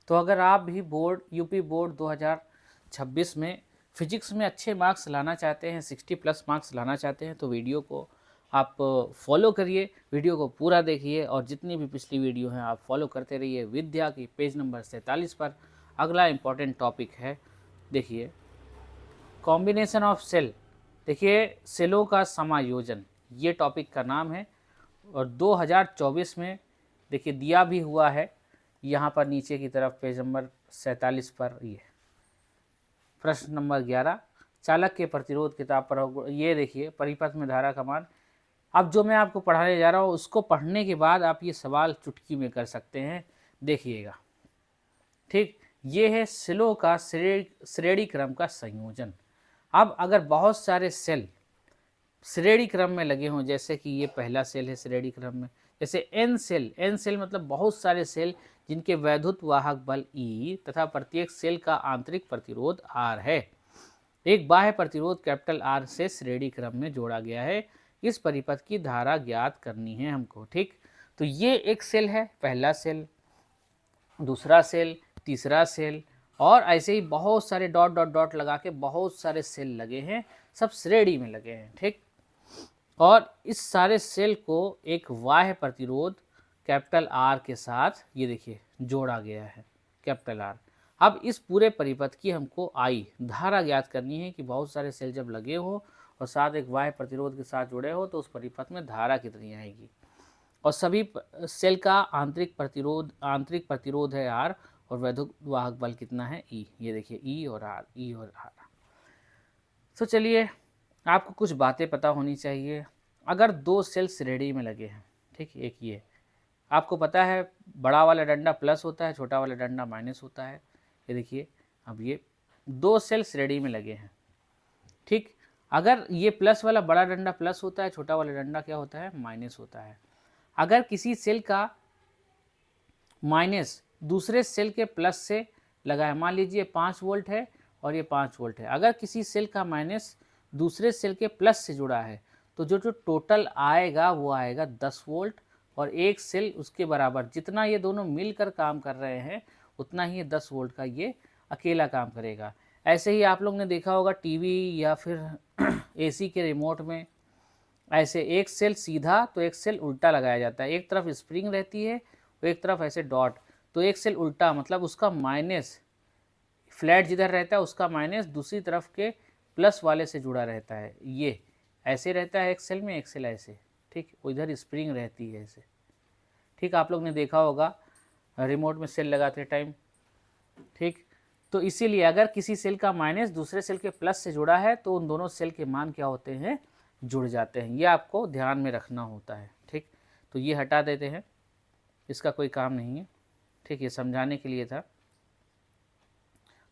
तो अगर आप भी बोर्ड यूपी बोर्ड 2026 में फिजिक्स में अच्छे मार्क्स लाना चाहते हैं, 60+ मार्क्स लाना चाहते हैं, तो वीडियो को आप फॉलो करिए, वीडियो को पूरा देखिए और जितनी भी पिछली वीडियो हैं आप फॉलो करते रहिए। विद्या की पेज नंबर 47 पर अगला इम्पॉर्टेंट टॉपिक है, देखिए कॉम्बिनेशन ऑफ सेल। देखिए सेलों का समायोजन, ये टॉपिक का नाम है और 2024 में देखिए दिया भी हुआ है यहाँ पर नीचे की तरफ पेज नंबर 47 पर। ये प्रश्न नंबर 11 चालक के प्रतिरोध किताब पर, ये देखिए परिपथ में धारा का मान। अब जो मैं आपको पढ़ाने जा रहा हूँ उसको पढ़ने के बाद आप ये सवाल चुटकी में कर सकते हैं, देखिएगा। ठीक, ये है सेलों का श्रेणी क्रम का संयोजन। अब अगर बहुत सारे सेल श्रेणी क्रम में लगे हों, जैसे कि ये पहला सेल है श्रेणी क्रम में, जैसे एन सेल मतलब बहुत सारे सेल जिनके वैद्युत वाहक बल E तथा प्रत्येक सेल का आंतरिक प्रतिरोध R है। एक बाह्य प्रतिरोध कैपिटल R से श्रेणी क्रम में जोड़ा गया है। इस परिपथ की धारा ज्ञात करनी है हमको। ठीक, तो ये एक सेल है, पहला सेल, दूसरा सेल, तीसरा सेल, और ऐसे ही बहुत सारे डॉट डॉट डॉट लगा के बहुत सारे सेल लगे हैं, सब श्रेणी में लगे हैं। ठीक, और इस सारे सेल को एक बाह्य प्रतिरोध कैपिटल R के साथ ये देखिए जोड़ा गया है, कैपिटल R। अब इस पूरे परिपथ की हमको I धारा ज्ञात करनी है कि बहुत सारे सेल जब लगे हो और साथ एक बाह्य प्रतिरोध के साथ जुड़े हो तो उस परिपथ में धारा कितनी आएगी। और सभी सेल का आंतरिक प्रतिरोध है R और वैद्युत वाहक बल कितना है E। ये देखिए E और R। तो चलिए आपको कुछ बातें पता होनी चाहिए। अगर दो सेल श्रेणी में लगे हैं, ठीक, एक ये आपको पता है बड़ा वाला डंडा प्लस होता है, छोटा वाला डंडा माइनस होता है। ये देखिए अब ये दो सेल श्रेणी में लगे हैं। ठीक, अगर ये प्लस वाला बड़ा डंडा प्लस होता है, छोटा वाला डंडा क्या होता है, माइनस होता है। अगर किसी सेल का माइनस दूसरे सेल के प्लस से लगा है, मान लीजिए 5 वोल्ट है और ये 5 वोल्ट है, अगर किसी सेल का माइनस दूसरे सेल के प्लस से जुड़ा है तो जो टोटल आएगा वो आएगा 10 वोल्ट, और एक सेल उसके बराबर, जितना ये दोनों मिलकर काम कर रहे हैं उतना ही 10 वोल्ट का ये अकेला काम करेगा। ऐसे ही आप लोग ने देखा होगा टीवी या फिर एसी के रिमोट में, ऐसे एक सेल सीधा तो एक सेल उल्टा लगाया जाता है, एक तरफ स्प्रिंग रहती है और एक तरफ ऐसे डॉट, तो एक सेल उल्टा मतलब उसका माइनस, फ्लैट जिधर रहता है उसका माइनस दूसरी तरफ के प्लस वाले से जुड़ा रहता है। ये ऐसे रहता है एक सेल में, एक सेल ऐसे, ठीक, उधर स्प्रिंग रहती है ऐसे। ठीक, आप लोग ने देखा होगा रिमोट में सेल लगाते टाइम। ठीक, तो इसीलिए अगर किसी सेल का माइनस दूसरे सेल के प्लस से जुड़ा है तो उन दोनों सेल के मान क्या होते हैं, जुड़ जाते हैं। ये आपको ध्यान में रखना होता है। ठीक, तो ये हटा देते हैं, इसका कोई काम नहीं है। ठीक, ये समझाने के लिए था।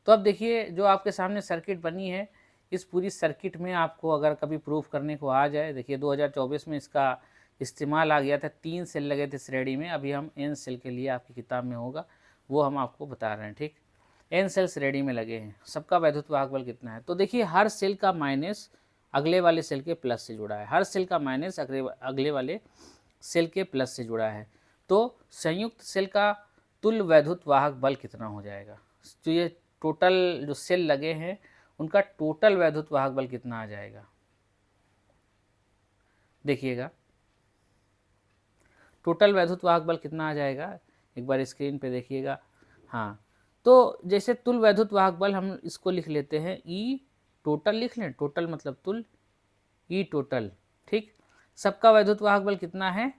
तो अब देखिए जो आपके सामने सर्किट बनी है, इस पूरी सर्किट में आपको अगर कभी प्रूफ करने को आ जाए, देखिए 2024 में इसका इस्तेमाल आ गया था, 3 सेल लगे थे श्रेणी में। अभी हम n सेल के लिए आपकी किताब में होगा वो हम आपको बता रहे हैं। ठीक, n सेल श्रेणी में लगे हैं, सबका वैद्युत वाहक बल कितना है। तो देखिए हर सेल का माइनस अगले वाले सेल के प्लस से जुड़ा है, हर सेल का माइनस अगले वाले सेल के प्लस से जुड़ा है। तो संयुक्त सेल का तुल्य वैद्युत वाहक बल कितना हो जाएगा। तो ये टोटल जो सेल लगे हैं उनका टोटल वैद्युत वाहक बल कितना आ जाएगा, देखिएगा टोटल वैद्युत वाहक बल कितना आ जाएगा, एक बार स्क्रीन पे देखिएगा। हाँ, तो जैसे तुल्य वैद्युत वाहक बल हम इसको लिख लेते हैं ई टोटल, लिख लें, टोटल मतलब तुल्य, ई टोटल। ठीक, सबका वैद्युत वाहक बल कितना है,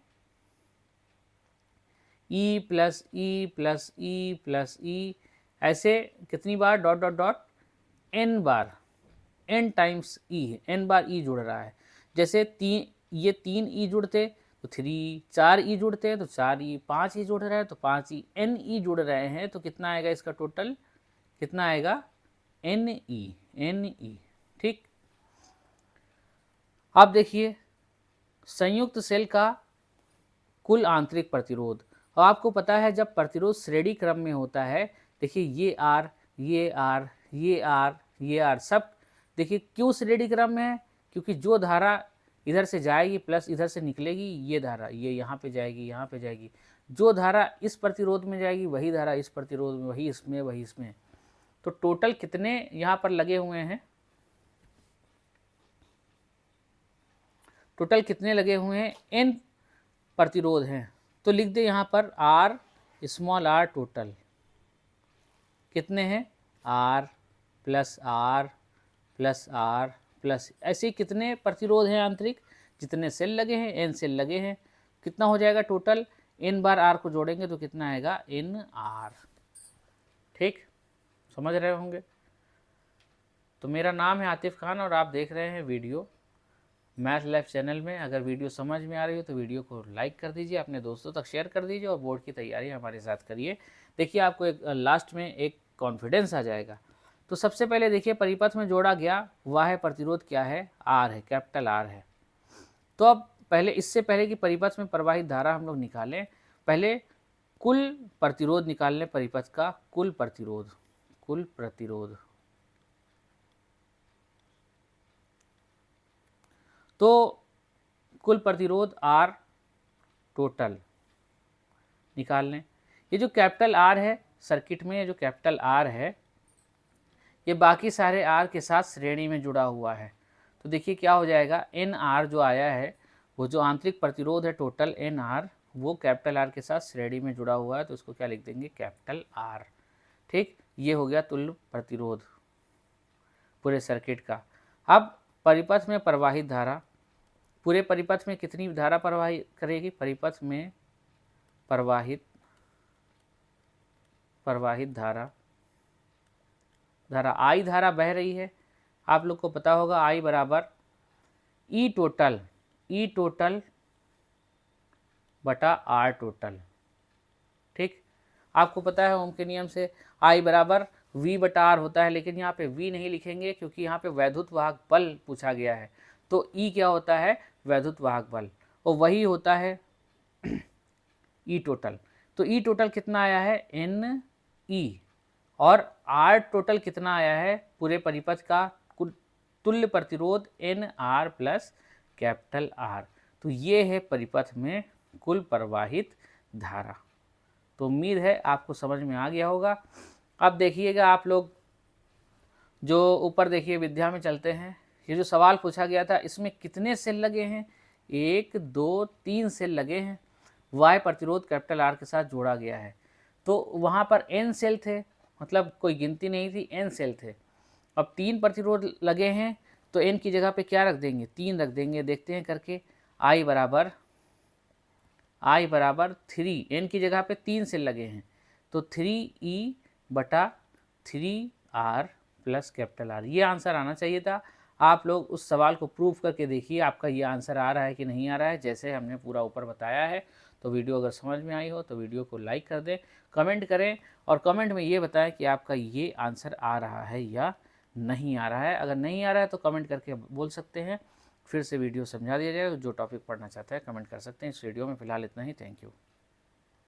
e plus e plus e plus e, ऐसे कितनी बार डॉट डॉट डॉट, n बार, n टाइम्स ई है, n बार ई जुड़ रहा है। जैसे ये 3 ई जुड़ते तो 3, 4 ई जुड़ते हैं तो 4 ई, 5 ई जुड़ रहे हैं तो 5 ई, n ई जुड़ रहे हैं तो कितना आएगा इसका टोटल, कितना आएगा, n ई। ठीक, अब देखिए संयुक्त सेल का कुल आंतरिक प्रतिरोध, और आपको पता है जब प्रतिरोध श्रेणी क्रम में होता है, देखिए ये R, ये R, ये R, ये R, सब देखिए क्यों श्रेणी क्रम में है, क्योंकि जो धारा इधर से जाएगी प्लस इधर से निकलेगी, ये धारा ये यहाँ पे जाएगी, यहाँ पे जाएगी, जो धारा इस प्रतिरोध में जाएगी वही धारा इस प्रतिरोध में, वही इसमें, वही इसमें। तो टोटल कितने यहाँ पर लगे हुए हैं, टोटल कितने लगे हुए हैं, n प्रतिरोध हैं। तो लिख दे यहाँ पर r स्मॉल r टोटल कितने हैं, r plus r plus r plus, ऐसे कितने प्रतिरोध हैं आंतरिक, जितने सेल लगे हैं, n सेल लगे हैं, कितना हो जाएगा टोटल, n बार r को जोड़ेंगे तो कितना आएगा, n r। ठीक, समझ रहे होंगे। तो मेरा नाम है आतिफ खान और आप देख रहे हैं वीडियो मैथ लैब चैनल में। अगर वीडियो समझ में आ रही हो तो वीडियो को लाइक कर दीजिए, अपने दोस्तों तक शेयर कर दीजिए और बोर्ड की तैयारी हमारे साथ करिए। देखिए आपको एक लास्ट में एक कॉन्फिडेंस आ जाएगा। तो सबसे पहले देखिए परिपथ में जोड़ा गया वह प्रतिरोध क्या है, आर है, कैपिटल आर है। तो अब पहले, इससे पहले कि परिपथ में प्रवाहित धारा हम लोग निकालें, पहले कुल प्रतिरोध निकाल लें, परिपथ का कुल प्रतिरोध, कुल प्रतिरोध। तो कुल प्रतिरोध R टोटल निकाल लें। ये जो कैपिटल R है सर्किट में, ये जो कैपिटल R है ये बाकी सारे R के साथ श्रेणी में जुड़ा हुआ है। तो देखिए क्या हो जाएगा, NR जो आया है, वो जो आंतरिक प्रतिरोध है टोटल NR, वो कैपिटल R के साथ श्रेणी में जुड़ा हुआ है, तो इसको क्या लिख देंगे, कैपिटल R। ठीक, ये हो गया तुल्य प्रतिरोध पूरे सर्किट का। अब परिपथ में प्रवाहित धारा, पूरे परिपथ में कितनी धारा प्रवाहित करेगी, परिपथ में प्रवाहित धारा I धारा बह रही है। आप लोग को पता होगा I बराबर E टोटल बटा R टोटल। ठीक, आपको पता है ओम के नियम से I बराबर V बटा R होता है, लेकिन यहाँ पे V नहीं लिखेंगे क्योंकि यहाँ पे वैद्युत वाहक बल पूछा गया है। तो E क्या होता है, वैद्युत वाहक बल, और वही होता है E टोटल। तो E टोटल कितना आया है, NE, और R टोटल कितना आया है, पूरे परिपथ का तुल्य प्रतिरोध NR प्लस कैपिटल R। तो ये है परिपथ में कुल प्रवाहित धारा। तो उम्मीद है आपको समझ में आ गया होगा। अब देखिएगा आप लोग, जो ऊपर देखिए विद्या में चलते हैं, ये जो सवाल पूछा गया था इसमें कितने सेल लगे हैं, 1 2 3 सेल लगे हैं। Y प्रतिरोध कैपिटल R के साथ जोड़ा गया है, तो वहाँ पर n सेल थे, मतलब कोई गिनती नहीं थी, n सेल थे। अब 3 प्रतिरोध लगे हैं तो n की जगह पे क्या रख देंगे, 3 रख देंगे। देखते हैं करके, I बराबर 3, n की जगह पे 3 सेल लगे हैं, तो 3E बटा 3R प्लस कैपिटल R, ये आंसर आना चाहिए था। आप लोग उस सवाल को प्रूफ करके देखिए आपका ये आंसर आ रहा है कि नहीं आ रहा है, जैसे हमने पूरा ऊपर बताया है। तो वीडियो अगर समझ में आई हो तो वीडियो को लाइक कर दें, कमेंट करें और कमेंट में ये बताएं कि आपका ये आंसर आ रहा है या नहीं आ रहा है। अगर नहीं आ रहा है तो कमेंट करके बोल सकते हैं, फिर से वीडियो समझा दिया जाएगा। जो टॉपिक पढ़ना चाहता है कमेंट कर सकते हैं। इस वीडियो में फ़िलहाल इतना ही। Thank you.